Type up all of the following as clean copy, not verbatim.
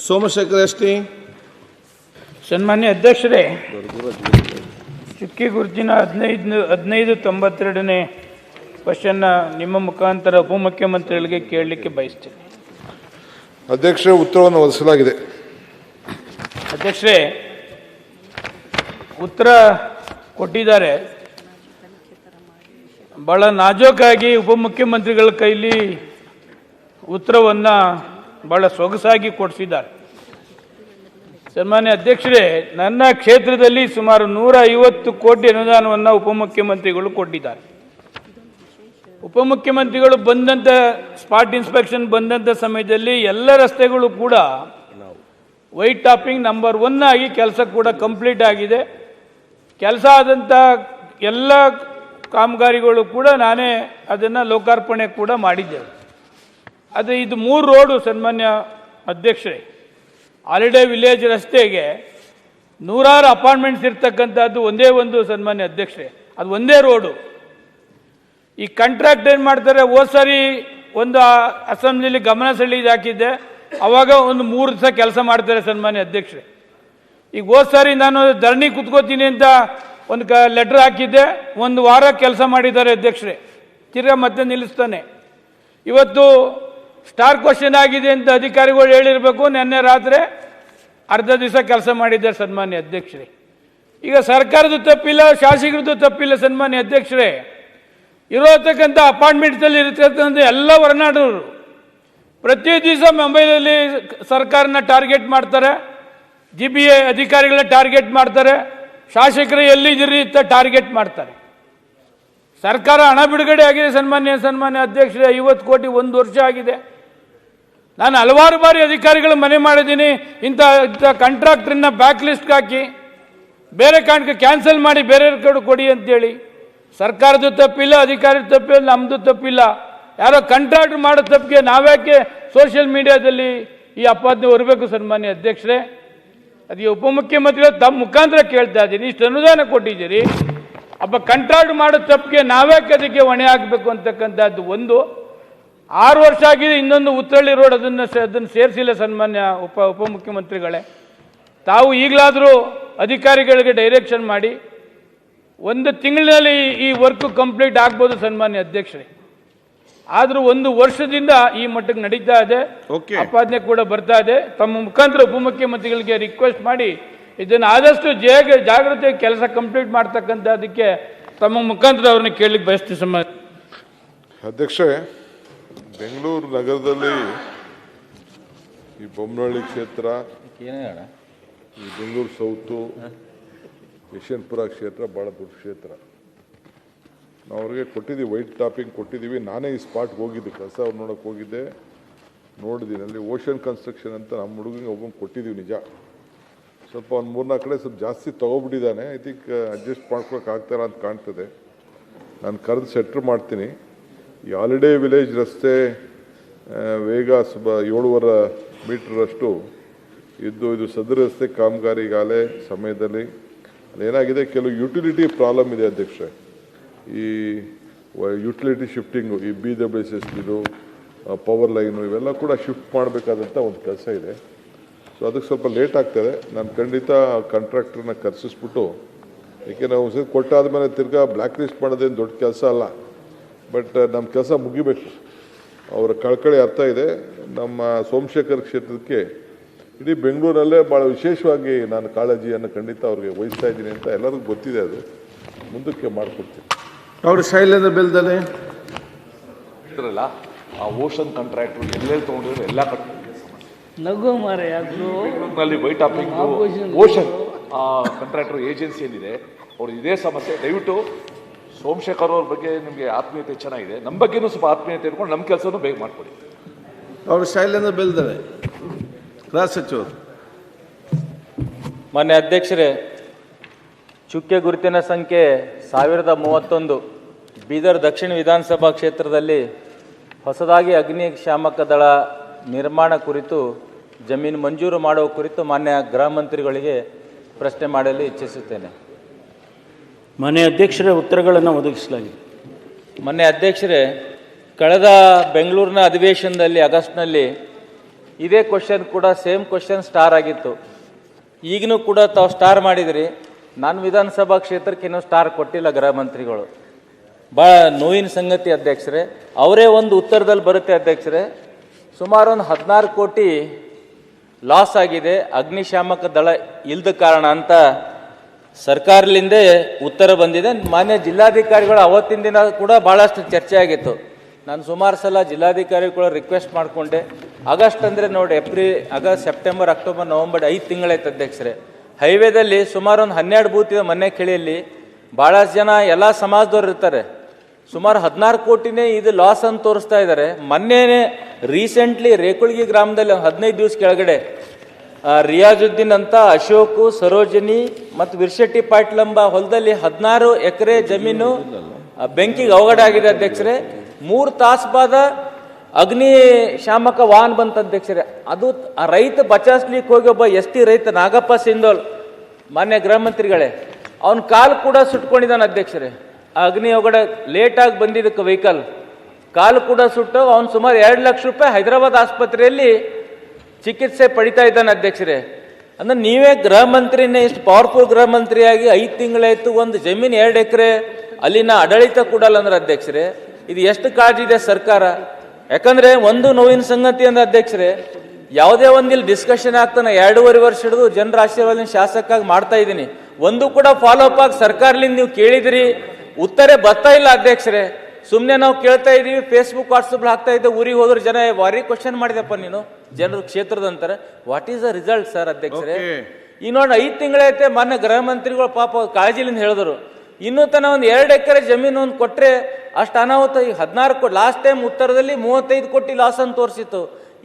Somashekar ST. ಸನ್ಮಾನ್ಯ ಅಧ್ಯಕ್ಷರೇ, ಚುಕ್ಕಿ ಗುರುತಿನ 1592ನೇ ಕ್ವಶನ್ನ ನಿಮ್ಮ ಮುಖಾಂತರ ಉಪಮುಖ್ಯಮಂತ್ರಿಗಳಿಗೆ ಕೇಳಲಿಕ್ಕೆ ಬಯಸ್ತೇನೆ. ಅಧ್ಯಕ್ಷರೇ, ಉತ್ತರವನ್ನು ಒದಗಿಸಲಾಗಿದೆ. ಅಧ್ಯಕ್ಷರೇ, ಉತ್ತರ ಕೊಟ್ಟಿದ್ದಾರೆ. ಬಹಳ ನಾಜೂಕಾಗಿ ಉಪಮುಖ್ಯಮಂತ್ರಿಗಳ ಕೈಲಿ ಉತ್ತರವನ್ನು ಬಹಳ ಸೊಗಸಾಗಿ ಕೊಡಿಸಿದ್ದಾರೆ. ಸನ್ಮಾನ್ಯ ಅಧ್ಯಕ್ಷರೇ, ನನ್ನ ಕ್ಷೇತ್ರದಲ್ಲಿ ಸುಮಾರು 150 ಕೋಟಿ ಅನುದಾನವನ್ನು ಉಪಮುಖ್ಯಮಂತ್ರಿಗಳು ಕೊಟ್ಟಿದ್ದಾರೆ. ಉಪಮುಖ್ಯಮಂತ್ರಿಗಳು ಬಂದಂಥ ಸ್ಪಾಟ್ ಇನ್ಸ್ಪೆಕ್ಷನ್ ಬಂದಂಥ ಸಮಯದಲ್ಲಿ ಎಲ್ಲ ರಸ್ತೆಗಳು ಕೂಡ ವೈಟ್ ಟಾಪಿಂಗ್ ನಂಬರ್ 1 ಆಗಿ ಕೆಲಸ ಕೂಡ ಕಂಪ್ಲೀಟ್ ಆಗಿದೆ. ಕೆಲಸ ಆದಂಥ ಎಲ್ಲ ಕಾಮಗಾರಿಗಳು ಕೂಡ ನಾನೇ ಅದನ್ನು ಲೋಕಾರ್ಪಣೆ ಕೂಡ ಮಾಡಿದ್ದೇವೆ. ಅದು ಇದು 3 ರೋಡು ಸನ್ಮಾನ್ಯ ಅಧ್ಯಕ್ಷರೇ. ಹಾಲಿಡೇ ವಿಲೇಜ್ ರಸ್ತೆಗೆ 100 ಅಪಾರ್ಟ್ಮೆಂಟ್ಸ್ ಇರ್ತಕ್ಕಂಥದ್ದು ಒಂದೇ ಒಂದು ಸನ್ಮಾನ್ಯ ಅಧ್ಯಕ್ಷರೇ, ಅದು ಒಂದೇ ರೋಡು. ಈ ಕಾಂಟ್ರಾಕ್ಟ್ ಏನು ಮಾಡ್ತಾರೆ, ಹೋದ ಸಾರಿ ಒಂದು ಅಸೆಂಬ್ಲಿಲಿ ಗಮನ ಸೆಳೆದು ಹಾಕಿದ್ದೆ, ಅವಾಗ ಒಂದು 3 ದಿವಸ ಕೆಲಸ ಮಾಡ್ತಾರೆ ಸನ್ಮಾನ್ಯ ಅಧ್ಯಕ್ಷರೇ. ಈಗ ಹೋದ ಸಾರಿ ನಾನು ಧರಣಿ ಕುತ್ಕೋತೀನಿ ಅಂತ ಒಂದು ಲೆಟ್ರ್ ಹಾಕಿದ್ದೆ, 1 ವಾರ ಕೆಲಸ ಮಾಡಿದ್ದಾರೆ ಅಧ್ಯಕ್ಷರೇ, ತಿರ್ಗಾ ಮತ್ತೆ ನಿಲ್ಲಿಸ್ತಾನೆ. ಇವತ್ತು ಸ್ಟಾರ್ ಕ್ವಶನ್ ಆಗಿದೆ ಅಂತ ಅಧಿಕಾರಿಗಳು ಹೇಳಿರಬೇಕು, ನಿನ್ನೆ ರಾತ್ರಿ ಅರ್ಧ ದಿವಸ ಕೆಲಸ ಮಾಡಿದ್ದಾರೆ ಸನ್ಮಾನ್ಯ ಅಧ್ಯಕ್ಷರೇ. ಈಗ ಸರ್ಕಾರದ ತಪ್ಪಿಲ್ಲ, ಶಾಸಕರದ್ದು ತಪ್ಪಿಲ್ಲ ಸನ್ಮಾನ್ಯ ಅಧ್ಯಕ್ಷರೇ. ಇರೋತಕ್ಕಂಥ ಅಪಾರ್ಟ್ಮೆಂಟ್ಸಲ್ಲಿ ಇರತಕ್ಕಂಥ ಎಲ್ಲ ಹೊರನಾಡೋರು ಪ್ರತಿ ದಿವಸ ಮೊಬೈಲಲ್ಲಿ ಸರ್ಕಾರನ ಟಾರ್ಗೆಟ್ ಮಾಡ್ತಾರೆ, GBA ಅಧಿಕಾರಿಗಳನ್ನ ಟಾರ್ಗೆಟ್ ಮಾಡ್ತಾರೆ, ಶಾಸಕರು ಎಲ್ಲಿದ್ದೀರಿ ಅಂತ ಟಾರ್ಗೆಟ್ ಮಾಡ್ತಾರೆ. ಸರ್ಕಾರ ಹಣ ಬಿಡುಗಡೆ ಆಗಿದೆ ಸನ್ಮಾನ್ಯ ಅಧ್ಯಕ್ಷರೇ, 50 ಕೋಟಿ 1 ವರ್ಷ ಆಗಿದೆ. ನಾನು ಹಲವಾರು ಬಾರಿ ಅಧಿಕಾರಿಗಳು ಮನೆ ಮಾಡಿದ್ದೀನಿ, ಇಂಥ ಕಾಂಟ್ರಾಕ್ಟ್ರನ್ನ ಬ್ಯಾಕ್ ಲಿಸ್ಟ್ಗೆ ಹಾಕಿ ಬೇರೆ ಕ್ಯಾನ್ಸಲ್ ಮಾಡಿ ಬೇರೆ ಕಡೆ ಕೊಡಿ ಅಂತೇಳಿ. ಸರ್ಕಾರದ ತಪ್ಪಿಲ್ಲ, ಅಧಿಕಾರದ ತಪ್ಪಿಲ್ಲ, ನಮ್ಮದು ತಪ್ಪಿಲ್ಲ. ಯಾರೋ ಕಾಂಟ್ರಾಕ್ಟ್ ಮಾಡೋ ತಪ್ಪಿಗೆ ನಾವ್ಯಾಕೆ ಸೋಷಿಯಲ್ ಮೀಡಿಯಾದಲ್ಲಿ ಈ ಅಪಾದನೆ ಹೊರಬೇಕು ಸನ್ಮಾನ್ಯ ಅಧ್ಯಕ್ಷರೇ? ಅದಕ್ಕೆ ಉಪಮುಖ್ಯಮಂತ್ರಿಗಳು ತಮ್ಮ ಮುಖಾಂತರ ಕೇಳ್ತಾ ಇದ್ದೀನಿ, ಇಷ್ಟು ಅನುದಾನ ಕೊಟ್ಟಿದ್ದೀರಿ, ಒಬ್ಬ ಕಾಂಟ್ರಾಕ್ಟ್ ಮಾಡೋ ತಪ್ಪಿಗೆ ನಾವ್ಯಾಕೆ ಅದಕ್ಕೆ ಹೊಣೆ ಹಾಕಬೇಕು ಅಂತಕ್ಕಂಥದ್ದು ಒಂದು. 6 ವರ್ಷ ಆಗಿದೆ, ಇನ್ನೊಂದು ಉತ್ತರಳ್ಳಿ ರೋಡ್ ಅದನ್ನು ಸೇರಿಸಿಲ್ಲ ಸನ್ಮಾನ್ಯ ಉಪಮುಖ್ಯಮಂತ್ರಿಗಳೇ. ತಾವು ಈಗಲಾದರೂ ಅಧಿಕಾರಿಗಳಿಗೆ ಡೈರೆಕ್ಷನ್ ಮಾಡಿ 1 ತಿಂಗಳಿನಲ್ಲಿ ಈ ವರ್ಕ್ ಕಂಪ್ಲೀಟ್ ಆಗ್ಬೋದು ಸನ್ಮಾನ್ಯ ಅಧ್ಯಕ್ಷರೇ. ಆದರೂ 1 ವರ್ಷದಿಂದ ಈ ಮಟ್ಟಕ್ಕೆ ನಡೀತಾ ಇದೆ, ಅಪಾದನೆ ಕೂಡ ಬರ್ತಾ ಇದೆ. ತಮ್ಮ ಮುಖಾಂತರ ಉಪಮುಖ್ಯಮಂತ್ರಿಗಳಿಗೆ ರಿಕ್ವೆಸ್ಟ್ ಮಾಡಿ ಇದನ್ನು ಆದಷ್ಟು ಜಾಗ್ರತೆ ಕೆಲಸ ಕಂಪ್ಲೀಟ್ ಮಾಡ್ತಕ್ಕಂಥದ್ದಕ್ಕೆ ತಮ್ಮ ಮುಖಾಂತರ ಅವ್ರನ್ನ ಕೇಳಲಿಕ್ಕೆ ಬಯಸ್ತೀವಿ ಸನ್ಮಾನ್ಯ ಅಧ್ಯಕ್ಷರೇ. ಬೆಂಗಳೂರು ನಗರದಲ್ಲಿ ಈ ಬೊಮ್ಮನಹಳ್ಳಿ ಕ್ಷೇತ್ರ, ಈ ಬೆಂಗಳೂರು ಸೌತು, ಯಶವಂತಪುರ ಕ್ಷೇತ್ರ ಭಾಳ ದೊಡ್ಡ ಕ್ಷೇತ್ರ. ನಾವು ಅವ್ರಿಗೆ ಕೊಟ್ಟಿದ್ದೀವಿ, ವೈಟ್ ಟಾಪಿಂಗ್ ಕೊಟ್ಟಿದ್ದೀವಿ. ನಾನೇ ಈ ಸ್ಪಾಟ್ಗೆ ಹೋಗಿದ್ದೆ, ಕೆಲಸ ಅವ್ರು ನೋಡೋಕೆ ಹೋಗಿದ್ದೆ, ನೋಡಿದ್ದೀನಿ. ಅಲ್ಲಿ ಓಷನ್ ಕನ್ಸ್ಟ್ರಕ್ಷನ್ ಅಂತ ನಮ್ಮ ಹುಡುಗನಿಗೆ ಒಬ್ಬಂಗೆ ಕೊಟ್ಟಿದ್ದೀವಿ. ನಿಜ ಸ್ವಲ್ಪ ಒಂದು 3-4 ಕಡೆ ಸ್ವಲ್ಪ ಜಾಸ್ತಿ ತೊಗೊಬಿಟ್ಟಿದ್ದಾನೆ. ಐ ಥಿಂಕ್ ಅಡ್ಜಸ್ಟ್ ಮಾಡ್ಕೊಳಕ್ಕೆ ಆಗ್ತಾರ ಅಂತ ಕಾಣ್ತದೆ. ನಾನು ಕರೆದು ಸೆಟ್ರ್ ಮಾಡ್ತೀನಿ. ಈ ಹಾಲಿಡೇ ವಿಲೇಜ್ ರಸ್ತೆ ವೇಗ 7.5 ಮೀಟ್ರಷ್ಟು ಇದ್ದು, ಇದು ಸದೃ ರಸ್ತೆ ಕಾಮಗಾರಿಗಾಲೇ ಸಮಯದಲ್ಲಿ ಅದೇನಾಗಿದೆ, ಕೆಲವು ಯುಟಿಲಿಟಿ ಪ್ರಾಬ್ಲಮ್ ಇದೆ ಅಧ್ಯಕ್ಷರೇ. ಈ ಯುಟಿಲಿಟಿ ಶಿಫ್ಟಿಂಗು, ಈ BWSS ಇದು ಪವರ್ ಲೈನು ಇವೆಲ್ಲ ಕೂಡ ಶಿಫ್ಟ್ ಮಾಡಬೇಕಾದಂಥ ಒಂದು ಕೆಲಸ ಇದೆ. ಸೊ ಅದಕ್ಕೆ ಸ್ವಲ್ಪ ಲೇಟ್ ಆಗ್ತದೆ. ನಾನು ಖಂಡಿತ ಕಾಂಟ್ರಾಕ್ಟ್ರನ್ನ ಕರೆಸಿಸ್ಬಿಟ್ಟು, ಏಕೆ ನಾವು ಸರಿ ಕೊಟ್ಟಾದ್ಮೇಲೆ ತಿರ್ಗಾ ಬ್ಲ್ಯಾಕ್ ಲಿಸ್ಟ್ ಮಾಡೋದೇನು ದೊಡ್ಡ ಕೆಲಸ ಅಲ್ಲ, ಬಟ್ ನಮ್ಮ ಕೆಲಸ ಮುಗಿಬೇಕು. ಅವರ ಕಳಕಳಿ ಅರ್ಥ ಇದೆ. ನಮ್ಮ ಸೋಮಶೇಖರ್ ಕ್ಷೇತ್ರಕ್ಕೆ ಇಡೀ ಬೆಂಗಳೂರಲ್ಲೇ ಭಾಳ ವಿಶೇಷವಾಗಿ ನಾನು ಕಾಳಜಿಯನ್ನು ಖಂಡಿತ ಅವ್ರಿಗೆ ವಹಿಸ್ತಾ ಇದ್ದೀನಿ ಅಂತ ಎಲ್ಲರಿಗೂ ಗೊತ್ತಿದೆ. ಅದು ಮುಂದಕ್ಕೆ ಮಾಡಿಕೊಡ್ತೀನಿ. ಅವರು ಶೈಲೇಂದ್ರ ಬೆಲ್ದಲೆ ಇದ್ರಲ್ಲ ಆ ಓಷನ್ ಕಾಂಟ್ರಾಕ್ಟ್ರು ಎಲ್ಲೆಲ್ಲಿ ತೊಗೊಂಡಿದ್ರು ಎಲ್ಲ ನಗು ಮಾರೆ ನಲ್ಲಿ white topping ocean contractor agency ಏನಿದೆ ಅವ್ರು ಇದೇ ಸಮಸ್ಯೆ. ದಯವಿಟ್ಟು ಸೋಮಶೇಖರ್ ಅವ್ರ ಬಗ್ಗೆ ನಿಮಗೆ ಆತ್ಮೀಯತೆ ಚೆನ್ನಾಗಿದೆ, ನಮ್ಮ ಬಗ್ಗೆನೂ ಸ್ವಲ್ಪ ಆತ್ಮೀಯತೆ ಇಟ್ಕೊಂಡು ನಮ್ಮ ಕೆಲಸನೂ ಬೇಗ ಮಾಡಿಕೊಡಿ. ಅವರು ಶೈಲೇಂದ್ರ ಬೆಲ್ದಲೆ ಗೃಹ ಸಚಿವರು. ಮಾನ್ಯ ಅಧ್ಯಕ್ಷರೇ, ಚುಕ್ಕೆ ಗುರುತಿನ ಸಂಖ್ಯೆ 1031 ಬೀದರ್ ದಕ್ಷಿಣ ವಿಧಾನಸಭಾ ಕ್ಷೇತ್ರದಲ್ಲಿ ಹೊಸದಾಗಿ ಅಗ್ನಿಶಾಮಕ ದಳ ನಿರ್ಮಾಣ ಕುರಿತು ಜಮೀನು ಮಂಜೂರು ಮಾಡುವ ಕುರಿತು ಮಾನ್ಯ ಗೃಹ ಮಂತ್ರಿಗಳಿಗೆ ಪ್ರಶ್ನೆ ಮಾಡಲು ಇಚ್ಛಿಸುತ್ತೇನೆ. ಮಾನ್ಯ ಅಧ್ಯಕ್ಷರೇ, ಉತ್ತರಗಳನ್ನು ಒದಗಿಸಲಾಗಿದೆ. ಮಾನ್ಯ ಅಧ್ಯಕ್ಷರೇ, ಕಳೆದ ಬೆಂಗಳೂರಿನ ಅಧಿವೇಶನದಲ್ಲಿ ಆಗಸ್ಟ್ನಲ್ಲಿ ಇದೇ ಕ್ವಶನ್ ಕೂಡ ಸೇಮ್ ಕ್ವಶನ್ ಸ್ಟಾರ್ ಆಗಿತ್ತು. ಈಗನೂ ಕೂಡ ತಾವು ಸ್ಟಾರ್ ಮಾಡಿದ್ರಿ. ನಾನು ವಿಧಾನಸಭಾ ಕ್ಷೇತ್ರಕ್ಕೆ ಇನ್ನೂ ಸ್ಟಾರ್ ಕೊಟ್ಟಿಲ್ಲ ಗೃಹ ಮಂತ್ರಿಗಳು. ಭಾಳ ನೋವಿನ ಸಂಗತಿ ಅಧ್ಯಕ್ಷರೇ. ಅವರೇ ಒಂದು ಉತ್ತರದಲ್ಲಿ ಬರುತ್ತೆ ಅಧ್ಯಕ್ಷರೇ, ಸುಮಾರು ಒಂದು 16 ಕೋಟಿ ಲಾಸ್ ಆಗಿದೆ ಅಗ್ನಿಶಾಮಕ ದಳ ಇಲ್ಲದ ಕಾರಣ ಅಂತ ಸರ್ಕಾರದಿಂದೇ ಉತ್ತರ ಬಂದಿದೆ. ಮಾನ್ಯ ಜಿಲ್ಲಾಧಿಕಾರಿಗಳು ಅವತ್ತಿನ ದಿನ ಕೂಡ ಭಾಳಷ್ಟು ಚರ್ಚೆ ಆಗಿತ್ತು. ನಾನು ಸುಮಾರು ಸಲ ಜಿಲ್ಲಾಧಿಕಾರಿಗಳು ರಿಕ್ವೆಸ್ಟ್ ಮಾಡಿಕೊಂಡೆ. ಆಗಸ್ಟ್ ಅಂದರೆ ನೋಡಿ, ಆಗಸ್ಟ್, ಸೆಪ್ಟೆಂಬರ್, ಅಕ್ಟೋಬರ್, ನವಂಬರ್ 5 ತಿಂಗಳಾಯ್ತು ಅಧ್ಯಕ್ಷರೇ. ಹೈವೇದಲ್ಲಿ ಸುಮಾರು ಒಂದು 12 ಬೂತ್ ಇದೆ. ಮೊನ್ನೆ ಕೇಳಿಯಲ್ಲಿ ಭಾಳಷ್ಟು ಜನ ಎಲ್ಲ ಸಮಾಜದವ್ರು ಇರ್ತಾರೆ. ಸುಮಾರು 16 ಕೋಟಿನೇ ಇದು ಲಾಸ್ ಅಂತ ತೋರಿಸ್ತಾ ಇದ್ದಾರೆ. ಮೊನ್ನೆನೇ ರೀಸೆಂಟ್ಲಿ ರೇಕುಳ್ಗಿ ಗ್ರಾಮದಲ್ಲಿ 15 ದಿವಸ ಕೆಳಗಡೆ ರಿಯಾಜುದ್ದೀನ್ ಅಂತ ಅಶೋಕ್, ಸರೋಜಿನಿ ಮತ್ತು ವಿರ್ಶೆಟ್ಟಿ ಪಾಟ್ಲಂಬ ಹೊಲದಲ್ಲಿ 16 ಎಕರೆ ಜಮೀನು ಬೆಂಕಿಗೆ ಅವಘಡ ಆಗಿದೆ ಅಧ್ಯಕ್ಷರೇ. 3 ತಾಸು ಬಾದ ಅಗ್ನಿ ಶಾಮಕ ವಾಹನ ಬಂತ ಅಧ್ಯಕ್ಷರೇ. ಅದು ರೈತ ಬಚಾಯಿಸ್ಲಿಕ್ಕೆ ಹೋಗಿ ಒಬ್ಬ ST ರೈತ ನಾಗಪ್ಪ ಸಿಂಧೋಲ್, ಮಾನ್ಯ ಗೃಹ ಮಂತ್ರಿಗಳೇ, ಅವನ ಕಾಲು ಕೂಡ ಸುಟ್ಕೊಂಡಿದ್ದಾನೆ ಅಧ್ಯಕ್ಷರೇ. ಆ ಅಗ್ನಿ ಅವಘಡ ಲೇಟಾಗಿ ಬಂದಿದ್ದಕ್ಕೆ ವೆಹಿಕಲ್ ಕಾಲು ಕೂಡ ಸುಟ್ಟು ಅವನು ಸುಮಾರು 2 ಲಕ್ಷ ರೂಪಾಯಿ ಹೈದರಾಬಾದ್ ಆಸ್ಪತ್ರೆಯಲ್ಲಿ ಚಿಕಿತ್ಸೆ ಪಡಿತಾ ಇದ್ದಾನೆ ಅಧ್ಯಕ್ಷರೇ. ಅಂದ್ರೆ ನೀವೇ ಗೃಹ ಮಂತ್ರಿನೇ ಇಷ್ಟು ಪವರ್ಫುಲ್ ಗೃಹ ಮಂತ್ರಿಯಾಗಿ 5 ತಿಂಗಳಾಯ್ತು, ಒಂದು ಜಮೀನು 2 ಎಕರೆ ಅಲ್ಲಿನ ಆಡಳಿತ ಕೊಡಲ್ಲ ಅಂದ್ರೆ ಅಧ್ಯಕ್ಷರೇ, ಇದು ಎಷ್ಟು ಕಾಳಜಿ ಇದೆ ಸರ್ಕಾರ? ಯಾಕಂದ್ರೆ ಒಂದು ನೋವಿನ ಸಂಗತಿ ಅಂದ್ರೆ ಅಧ್ಯಕ್ಷರೇ, ಯಾವುದೇ ಒಂದು ಇಲ್ಲಿ ಡಿಸ್ಕಷನ್ ಆಗ್ತಾನೆ 2.5 ವರ್ಷ ಹಿಡಿದು ಜನರ ಆಶೀರ್ವಾದ ಶಾಸಕಾಗಿ ಮಾಡ್ತಾ ಇದ್ದೀನಿ. ಒಂದು ಕೂಡ ಫಾಲೋ ಅಪ್ ಆಗಿ ಸರ್ಕಾರದಿಂದ ನೀವು ಕೇಳಿದಿರಿ, ಉತ್ತರ ಬರ್ತಾ ಇಲ್ಲ ಅಧ್ಯಕ್ಷರೇ. ಸುಮ್ಮನೆ ನಾವು ಕೇಳ್ತಾ ಇದೀವಿ, ಫೇಸ್ಬುಕ್ ವಾಟ್ಸಪ್ ಹಾಕ್ತಾ ಇದ್ದೆ. ಊರಿಗೆ ಹೋದ್ರೆ ಜನ ಭಾರಿ ಕ್ವಶನ್ ಮಾಡಿದಪ್ಪ ನೀನು ಜನರು ಕ್ಷೇತ್ರದಂತಾರೆ. What is the result sir ಅಧ್ಯಕ್ಷರೇ? ಈ ನೋಡಿ 5 ತಿಂಗಳೈತೆ. ಮಾನ್ಯ ಗೃಹ ಮಂತ್ರಿಗಳು ಪಾಪ ಕಾಳಜಿಲಿಂದ ಹೇಳಿದ್ರು, ಇನ್ನೂ ತನ ಒಂದು 2 ಎಕರೆ ಜಮೀನು ಒಂದು ಕೊಟ್ರೆ ಅಷ್ಟು ಅನಾಹುತ. ಈಗ 16 ಕೋಟಿ ಲಾಸ್ಟ್ ಟೈಮ್ ಉತ್ತರದಲ್ಲಿ 35 ಕೋಟಿ ಲಾಸ್ ಅಂತ ತೋರಿಸಿತ್ತು.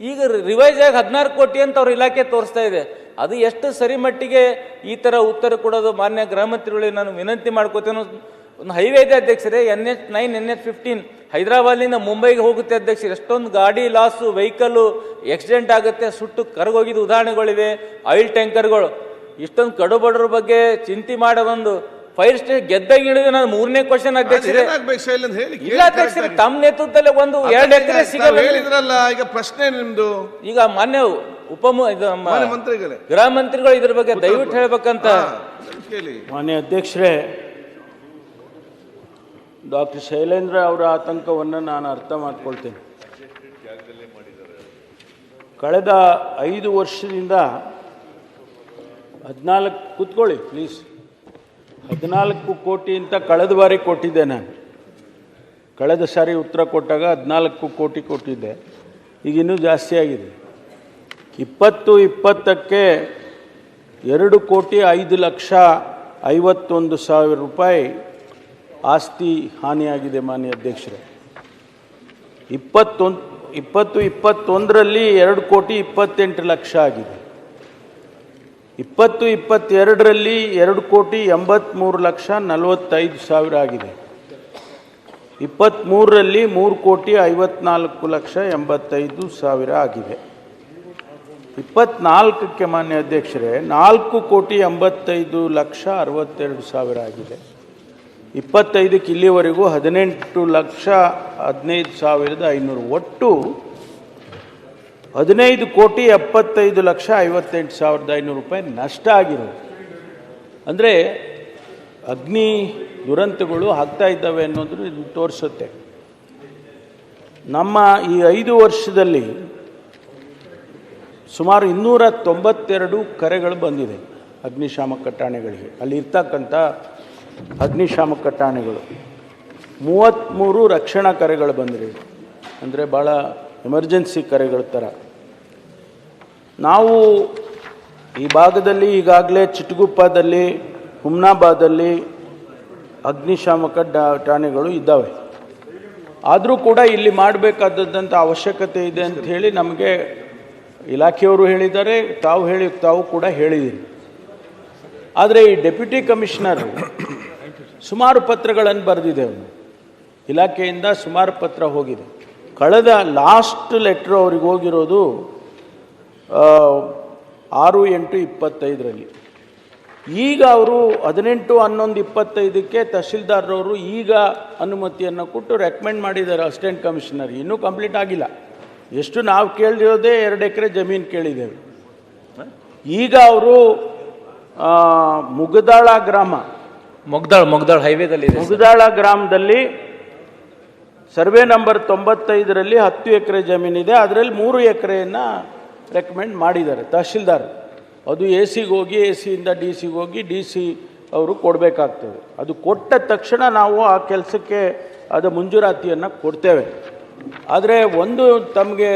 ಈಗ ರಿವೈಸ್ ಆಗಿ 16 ಕೋಟಿ ಅಂತ ಅವ್ರ ಇಲಾಖೆ ತೋರಿಸ್ತಾ ಇದೆ. ಅದು ಎಷ್ಟು ಸರಿ ಮಟ್ಟಿಗೆ ಈ ತರ ಉತ್ತರ ಕೊಡೋದು? ಮಾನ್ಯ ಗೃಹ ಮಂತ್ರಿಗಳಿಗೆ ನಾನು ವಿನಂತಿ ಮಾಡ್ಕೋತೇನೆ. ಒಂದು ಹೈವೇ ಇದೆ ಅಧ್ಯಕ್ಷರೇ, NH9, NH15 ಹೈದರಾಬಾದ್ನಿಂದ ಮುಂಬೈಗೆ ಹೋಗುತ್ತೆ ಅಧ್ಯಕ್ಷರೇ. ಎಷ್ಟೊಂದು ಗಾಡಿ ಲಾಸು, ವೆಹಿಕಲ್ಲು ಆಕ್ಸಿಡೆಂಟ್ ಆಗುತ್ತೆ, ಸುಟ್ಟು ಕರಗೋಗಿದ್ದು ಉದಾಹರಣೆಗಳಿವೆ. ಆಯಿಲ್ ಟ್ಯಾಂಕರ್ಗಳು. ಇಷ್ಟೊಂದು ಕಡುಬಡರ ಬಗ್ಗೆ ಚಿಂತೆ ಮಾಡೋ ಒಂದು ಫೈರ್ ಸ್ಟೇಷನ್ ಗೆದ್ದಾಗ ಇಳಿದು ನಾನು 3ನೇ ಕ್ವಶನ್ ಅಧ್ಯಕ್ಷರೇ. ಇಲ್ಲ ಅಧ್ಯಕ್ಷರೇ, ತಮ್ಮ ನೇತೃತ್ವದಲ್ಲಿ ಒಂದು 2 ಎಕರೆ ಹೇಳಿದ್ರಲ್ಲ. ಈಗ ಪ್ರಶ್ನೆ ನಿಮ್ದು. ಈಗ ಮಾನ್ಯ ಗೃಹ ಮಂತ್ರಿಗಳು ಇದ್ರ ಬಗ್ಗೆ ದಯವಿಟ್ಟು ಹೇಳ್ಬೇಕಂತ. ಮಾನ್ಯ ಅಧ್ಯಕ್ಷರೇ, ಡಾಕ್ಟರ್ ಶೈಲೇಂದ್ರ ಅವರ ಆತಂಕವನ್ನು ನಾನು ಅರ್ಥ ಮಾಡ್ಕೊಳ್ತೇನೆ. ಕಳೆದ 5 ವರ್ಷದಿಂದ 14 ಕೂತ್ಕೊಳ್ಳಿ ಪ್ಲೀಸ್, 14 ಕೋಟಿ ಅಂತ ಕಳೆದ ಬಾರಿ ಕೊಟ್ಟಿದ್ದೆ ನಾನು. ಕಳೆದ ಸಾರಿ ಉತ್ತರ ಕೊಟ್ಟಾಗ 14 ಕೋಟಿ ಕೊಟ್ಟಿದ್ದೆ. ಈಗ ಇನ್ನೂ ಜಾಸ್ತಿ ಆಗಿದೆ. 2020ಕ್ಕೆ 2,05,51,000 ರೂಪಾಯಿ ಆಸ್ತಿ ಹಾನಿಯಾಗಿದೆ ಮಾನ್ಯ ಅಧ್ಯಕ್ಷರೇ. 2021ರಲ್ಲಿ 2,28,00,000 ಆಗಿದೆ. 2022ರಲ್ಲಿ 2,83,45,000 ಆಗಿದೆ. 23ರಲ್ಲಿ 3,54,85,000 ಆಗಿದೆ. 24ಕ್ಕೆ ಮಾನ್ಯ ಅಧ್ಯಕ್ಷರೇ 4,85,62,000 ಆಗಿದೆ. 25ಕ್ಕೆ ಇಲ್ಲಿವರೆಗೂ 18,15,500. ಒಟ್ಟು 15,75,58,500 ರೂಪಾಯಿ ನಷ್ಟ ಆಗಿರೋದು. ಅಂದರೆ ಅಗ್ನಿ ದುರಂತಗಳು ಆಗ್ತಾ ಇದ್ದಾವೆ ಅನ್ನೋದು ಇದು ತೋರಿಸುತ್ತೆ. ನಮ್ಮ ಈ 5 ವರ್ಷದಲ್ಲಿ ಸುಮಾರು 292 ಕರೆಗಳು ಬಂದಿದೆ ಅಗ್ನಿಶಾಮಕ ಠಾಣೆಗಳಿಗೆ. ಅಲ್ಲಿ ಇರ್ತಕ್ಕಂಥ ಅಗ್ನಿಶಾಮಕ ಠಾಣೆಗಳು 33 ರಕ್ಷಣಾ ಕರೆಗಳು ಬಂದಿವೆ. ಅಂದರೆ ಭಾಳ ಎಮರ್ಜೆನ್ಸಿ ಕರೆಗಳ ಥರ. ನಾವು ಈ ಭಾಗದಲ್ಲಿ ಈಗಾಗಲೇ ಚಿಟಗುಪ್ಪದಲ್ಲಿ, ಹುಮ್ನಾಬಾದಲ್ಲಿ ಅಗ್ನಿಶಾಮಕ ಠಾಣೆಗಳು ಇದ್ದಾವೆ. ಆದರೂ ಕೂಡ ಇಲ್ಲಿ ಮಾಡಬೇಕಾದಂಥ ಅವಶ್ಯಕತೆ ಇದೆ ಅಂತ ಹೇಳಿ ನಮಗೆ ಇಲಾಖೆಯವರು ಹೇಳಿದ್ದಾರೆ, ತಾವು ಕೂಡ ಹೇಳಿದ್ದೀರಿ. ಆದರೆ ಈ ಡೆಪ್ಯೂಟಿ ಕಮಿಷನರು ಸುಮಾರು ಪತ್ರಗಳನ್ನು ಬರೆದಿದ್ದೇವೆ. ಇಲಾಖೆಯಿಂದ ಸುಮಾರು ಪತ್ರ ಹೋಗಿದೆ. ಕಳೆದ ಲಾಸ್ಟ್ ಲೆಟ್ರ್ ಅವ್ರಿಗೆ ಹೋಗಿರೋದು 6/8/25ರಲ್ಲಿ. ಈಗ ಅವರು 18/11/25ಕ್ಕೆ ತಹಶೀಲ್ದಾರ್ರವರು ಈಗ ಅನುಮತಿಯನ್ನು ಕೊಟ್ಟು ರೆಕಮೆಂಡ್ ಮಾಡಿದ್ದಾರೆ ಅಸಿಸ್ಟೆಂಟ್ ಕಮಿಷನರ್. ಇನ್ನೂ ಕಂಪ್ಲೀಟ್ ಆಗಿಲ್ಲ. ಎಷ್ಟು ನಾವು ಕೇಳಿರೋದೇ 2 ಎಕರೆ ಜಮೀನು ಕೇಳಿದ್ದೇವೆ. ಈಗ ಅವರು ಮುಗದಾಳ ಗ್ರಾಮ, ಮುಗ್ದಾಳ್ ಹೈವೇದಲ್ಲಿ ಇದೆ. ಮುಗದಾಳ ಗ್ರಾಮದಲ್ಲಿ ಸರ್ವೆ ನಂಬರ್ 95ರಲ್ಲಿ 10 ಎಕರೆ ಜಮೀನಿದೆ. ಅದರಲ್ಲಿ 3 ಎಕರೆಯನ್ನು ರೆಕಮೆಂಡ್ ಮಾಡಿದ್ದಾರೆ ತಹಶೀಲ್ದಾರ್. ಅದು ಎಸಿಗೆ ಹೋಗಿ, ಎಸಿಯಿಂದ ಡಿಸಿಗೆ ಹೋಗಿ, ಡಿಸಿ ಅವರು ಕೊಡಬೇಕಾಗ್ತದೆ. ಅದು ಕೊಟ್ಟ ತಕ್ಷಣ ನಾವು ಆ ಕೆಲಸಕ್ಕೆ ಅದು ಮಂಜೂರಾತಿಯನ್ನು ಕೊಡ್ತೇವೆ. ಆದರೆ ಒಂದು ತಮಗೆ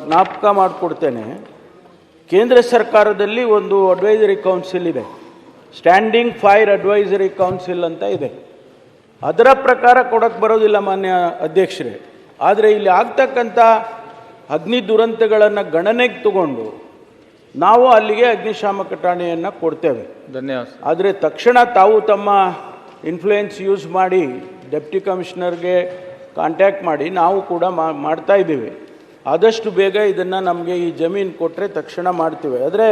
ಜ್ಞಾಪಕ ಮಾಡಿಕೊಡ್ತೇನೆ, ಕೇಂದ್ರ ಸರ್ಕಾರದಲ್ಲಿ ಒಂದು ಅಡ್ವೈಸರಿ ಕೌನ್ಸಿಲ್ ಇದೆ, ಸ್ಟ್ಯಾಂಡಿಂಗ್ ಫೈರ್ ಅಡ್ವೈಸರಿ ಕೌನ್ಸಿಲ್ ಅಂತ ಇದೆ. ಅದರ ಪ್ರಕಾರ ಕೊಡೋಕ್ಕೆ ಬರೋದಿಲ್ಲ ಮಾನ್ಯ ಅಧ್ಯಕ್ಷರೇ. ಆದರೆ ಇಲ್ಲಿ ಆಗ್ತಕ್ಕಂಥ ಅಗ್ನಿ ದುರಂತಗಳನ್ನು ಗಣನೆಗೆ ತಗೊಂಡು ನಾವು ಅಲ್ಲಿಗೆ ಅಗ್ನಿಶಾಮಕ ಠಾಣೆಯನ್ನು ಕೊಡ್ತೇವೆ. ಧನ್ಯವಾದ. ಆದರೆ ತಕ್ಷಣ ತಾವು ತಮ್ಮ ಇನ್ಫ್ಲೂಯೆನ್ಸ್ ಯೂಸ್ ಮಾಡಿ ಡೆಪ್ಟಿ ಕಮಿಷನರ್ಗೆ ಕಾಂಟ್ಯಾಕ್ಟ್ ಮಾಡಿ ನಾವು ಕೂಡ ಮಾಡ್ತಾ ಇದ್ದೀವಿ. ಆದಷ್ಟು ಬೇಗ ಇದನ್ನು ನಮಗೆ ಈ ಜಮೀನು ಕೊಟ್ಟರೆ ತಕ್ಷಣ ಮಾಡ್ತೀವಿ. ಆದರೆ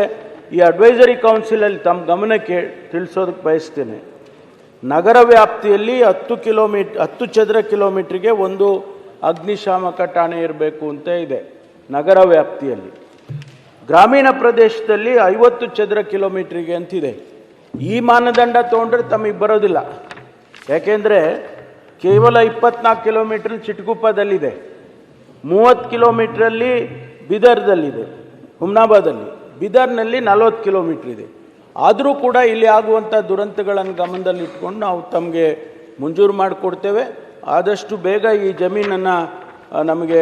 ಈ ಅಡ್ವೈಸರಿ ಕೌನ್ಸಿಲಲ್ಲಿ ತಮ್ಮ ಗಮನಕ್ಕೆ ತಿಳಿಸೋದಕ್ಕೆ ಬಯಸ್ತೇನೆ, ನಗರ ವ್ಯಾಪ್ತಿಯಲ್ಲಿ 10 ಚದರ ಕಿಲೋಮೀಟ್ರಿಗೆ ಒಂದು ಅಗ್ನಿಶಾಮಕ ಠಾಣೆ ಇರಬೇಕು ಅಂತ ಇದೆ ನಗರ ವ್ಯಾಪ್ತಿಯಲ್ಲಿ. ಗ್ರಾಮೀಣ ಪ್ರದೇಶದಲ್ಲಿ 50 ಚದರ ಕಿಲೋಮೀಟ್ರಿಗೆ ಅಂತಿದೆ. ಈ ಮಾನದಂಡ ತೊಗೊಂಡ್ರೆ ತಮಗೆ ಬರೋದಿಲ್ಲ. ಯಾಕೆಂದರೆ ಕೇವಲ 24 ಕಿಲೋಮೀಟ್ರ್ ಚಿಟಗುಪ್ಪದಲ್ಲಿದೆ, 30 ಕಿಲೋಮೀಟ್ರಲ್ಲಿ ಬೀದರ್ದಲ್ಲಿದೆ, ಹುಮ್ನಾಬಾದಲ್ಲಿ. ಬೀದರ್ನಲ್ಲಿ 40 ಕಿಲೋಮೀಟ್ರ್ ಇದೆ. ಆದರೂ ಕೂಡ ಇಲ್ಲಿ ಆಗುವಂಥ ದುರಂತಗಳನ್ನು ಗಮನದಲ್ಲಿಟ್ಕೊಂಡು ನಾವು ತಮಗೆ ಮಂಜೂರು ಮಾಡಿಕೊಡ್ತೇವೆ. ಆದಷ್ಟು ಬೇಗ ಈ ಜಮೀನನ್ನು ನಮಗೆ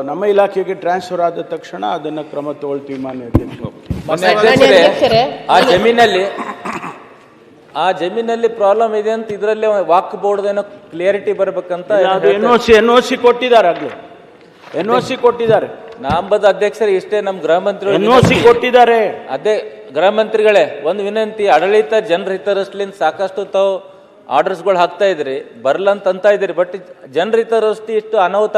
ನಮ್ಮ ಇಲಾಖೆಗೆ ಟ್ರಾನ್ಸ್ಫರ್ ಆದ ತಕ್ಷಣ ಅದನ್ನು ಕ್ರಮ ತಗೊಳ್ತೀವಿ ಮಾನ್ಯ ಅಧ್ಯಕ್ಷರೇ. ಆ ಜಮೀನಲ್ಲಿ ಪ್ರಾಬ್ಲಮ್ ಇದೆ ಅಂತ ಇದರಲ್ಲಿ ವಾಕ್ ಬೋರ್ಡ್ ಏನೋ ಕ್ಲಿಯರಿಟಿ ಬರ್ಬೇಕಂತ NOC ಕೊಟ್ಟಿದ್ದಾರೆ. ಆಗಲೇ NOC ಕೊಟ್ಟಿದ್ದಾರೆ. ನಾಂಬದ ಅಧ್ಯಕ್ಷರೇ, ಇಷ್ಟೇ ನಮ್ಮ ಗೃಹ ಮಂತ್ರಿಗಳು NOC ಕೊಟ್ಟಿದ್ದಾರೆ. ಅದೇ ಗೃಹ ಮಂತ್ರಿಗಳೇ, ಒಂದು ವಿನಂತಿ, ಆಡಳಿತ ಜನರ ಹಿತದೃಷ್ಟಿಯಿಂದ ಸಾಕಷ್ಟು ತಾವು ಆರ್ಡರ್ಸ್ಗಳು ಹಾಕ್ತಾ ಇದ್ರಿ, ಬರ್ಲಂತ ಅಂತ ಇದ್ರಿ. ಬಟ್ ಜನರ ಹಿತದೃಷ್ಟಿ ಇಷ್ಟು ಅನಾಹುತ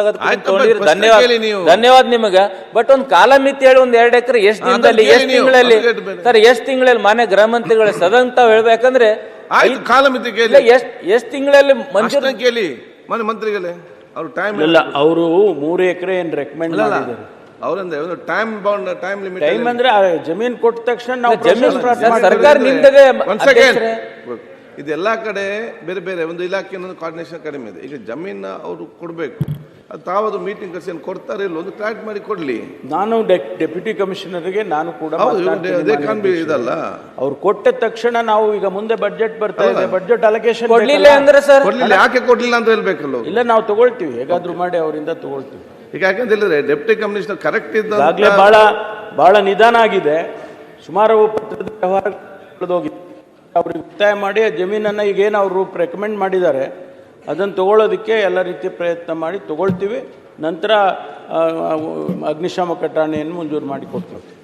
ಧನ್ಯವಾದ ನಿಮಗೆ. ಬಟ್ ಒಂದು ಕಾಲಮಿತಿ ಹೇಳಿ, ಒಂದು 2 ಎಕರೆ ಎಷ್ಟು ದಿನದಲ್ಲಿ, ಎಷ್ಟು ತಿಂಗಳಲ್ಲಿ ಸರ್, ಎಷ್ಟು ತಿಂಗಳಲ್ಲಿ ಮಾನ್ಯ ಗೃಹ ಮಂತ್ರಿಗಳೇ ಸದನ್ ತಾವ್ ಹೇಳ್ಬೇಕಂದ್ರೆ ಎಷ್ಟು ತಿಂಗಳಲ್ಲಿ ಮಂಜೂರು ಕೇಳಿ ಮಾನ್ಯ ಮಂತ್ರಿಗಳೇ. ಅವ್ರು ಟೈಮ್ ಇಲ್ಲ, ಅವರು 3 ಎಕರೆ ಏನು ರೆಕಮೆಂಡ್ ಮಾಡಿದ್ದಾರೆ. ಅವರಿಂದ time bound, time limit. Time ಅಂದ್ರೆ ಜಮೀನು ಕೊಟ್ಟ ತಕ್ಷಣ ನಾವು ಸರ್ಕಾರ ನಿಮ್ದೇ. ಇದೆಲ್ಲ ಕಡೆ ಬೇರೆ ಬೇರೆ ಒಂದು ಇಲಾಖೆ ಕೋಆರ್ಡಿನೇಷನ್ ಕಡಿಮೆ ಇದೆ. ಈಗ ಜಮೀನ ಅವರು ಕೊಡಬೇಕು, ಅದು ತಾವದು ಮೀಟಿಂಗ್ ಕರೆಸಿ ಕೊಡ್ತಾರೆ ಇಲ್ಲ ಒಂದು ಕ್ಲಾರಿಟಿ ಮಾಡಿ ಕೊಡ್ಲಿ. ನಾನು ಡೆಪ್ಯೂಟಿ ಕಮಿಷನರ್ಗೆ ನಾನು ಕೂಡ ಇದಲ್ಲ, ಅವ್ರು ಕೊಟ್ಟ ತಕ್ಷಣ ನಾವು ಈಗ ಮುಂದೆ ಬಡ್ಜೆಟ್ ಬರ್ತಾ ಇದೆ, ಬಡ್ಜೆಟ್ ಅಲೋಕೇಶನ್ ಕೊಡ್ಲಿಲ್ಲ ಅಂದ್ರೆ ಸರ್, ಕೊಡ್ಲಿಲ್ಲ, ಯಾಕೆ ಕೊಡ್ಲಿಲ್ಲ ಅಂತ ಹೇಳ್ಬೇಕಲ್ಲ. ಇಲ್ಲ, ನಾವು ತಗೊಳ್ತೀವಿ, ಹೇಗಾದ್ರೂ ಮಾಡಿ ಅವರಿಂದ ತಗೊಳ್ತೀವಿ. ಈಗ ಯಾಕಂತ ಹೇಳಿದ್ರೆ ಡೆಪ್ಯೂಟಿ ಕಮಿಷನರ್ ಕರೆಕ್ಟ್ ಇದ್ದಾಗಲೇ ಬಹಳ ನಿಧಾನ ಆಗಿದೆ. ಸುಮಾರು ಪತ್ರದ ವ್ಯವಹಾರಗಳೋಗಿದೆ. ಅವ್ರಿಗೆ ಒತ್ತಾಯ ಮಾಡಿ ಆ ಜಮೀನನ್ನು ಈಗೇನು ಅವರು ರೆಕಮೆಂಡ್ ಮಾಡಿದ್ದಾರೆ ಅದನ್ನು ತಗೊಳ್ಳೋದಕ್ಕೆ ಎಲ್ಲ ರೀತಿಯ ಪ್ರಯತ್ನ ಮಾಡಿ ತಗೊಳ್ತೀವಿ. ನಂತರ ಅಗ್ನಿಶಾಮಕ ಠಾಣೆಯನ್ನು ಮಂಜೂರು ಮಾಡಿ ಕೊಡ್ತೀವಿ.